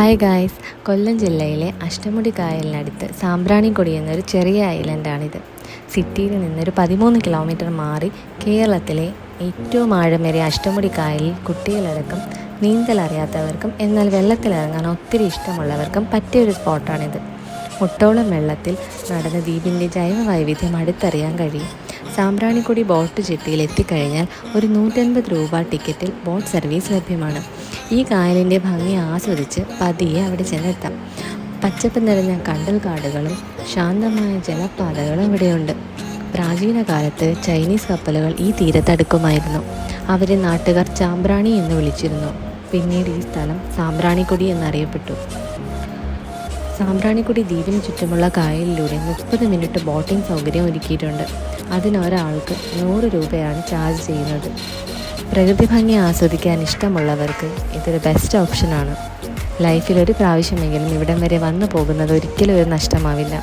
Hi guys, കൊല്ലം ജില്ലയിലെ അഷ്ടമുടി കായലിനടുത്ത് സാമ്പ്രാണിക്കൊടി എന്നൊരു ചെറിയ ഐലൻഡാണിത്. സിറ്റിയിൽ നിന്നൊരു 13 കിലോമീറ്റർ മാറി കേരളത്തിലെ ഏറ്റവും ആഴമേറിയ അഷ്ടമുടി കായലിൽ കുട്ടികളടക്കം നീന്തൽ അറിയാത്തവർക്കും എന്നാൽ വെള്ളത്തിലിറങ്ങാൻ ഒത്തിരി ഇഷ്ടമുള്ളവർക്കും പറ്റിയൊരു സ്പോട്ടാണിത്. മുട്ടോളം വെള്ളത്തിൽ നടന്ന ദ്വീപിൻ്റെ ജൈവ വൈവിധ്യം അടുത്തറിയാൻ കഴിയും. സാമ്പ്രാണിക്കൊടി ബോട്ട് ജെട്ടിയിൽ എത്തിക്കഴിഞ്ഞാൽ ഒരു 150 രൂപ ടിക്കറ്റിൽ ബോട്ട് സർവീസ് ലഭ്യമാണ്. ഈ കായലിൻ്റെ ഭംഗി ആസ്വദിച്ച് പതിയെ അവിടെ ചെന്നെത്താം. പച്ചപ്പ് നിറഞ്ഞ കണ്ടൽ കാടുകളും ശാന്തമായ ജലപാതകളും ഇവിടെയുണ്ട്. പ്രാചീന കാലത്ത് ചൈനീസ് കപ്പലുകൾ ഈ തീരത്തടുക്കുമായിരുന്നു. അവരെ നാട്ടുകാർ ചാമ്പ്രാണി എന്ന് വിളിച്ചിരുന്നു. പിന്നീട് ഈ സ്ഥലം സാമ്പ്രാണിക്കൊടി എന്നറിയപ്പെട്ടു. സാമ്പ്രാണിക്കൊടി ദ്വീപിന് ചുറ്റുമുള്ള കായലിലൂടെ 30 മിനിറ്റ് ബോട്ടിംഗ് സൗകര്യം ഒരുക്കിയിട്ടുണ്ട്. അതിനൊരാൾക്ക് 100 രൂപയാണ് ചാർജ് ചെയ്യുന്നത്. പ്രകൃതി ഭംഗി ആസ്വദിക്കാൻ ഇഷ്ടമുള്ളവർക്ക് ഇതൊരു ബെസ്റ്റ് ഓപ്ഷനാണ്. ലൈഫിൽ ഒരു പ്രാവശ്യമെങ്കിലും ഇവിടം വരെ വന്നു പോകുന്നത് ഒരിക്കലും ഒരു നഷ്ടമാവില്ല.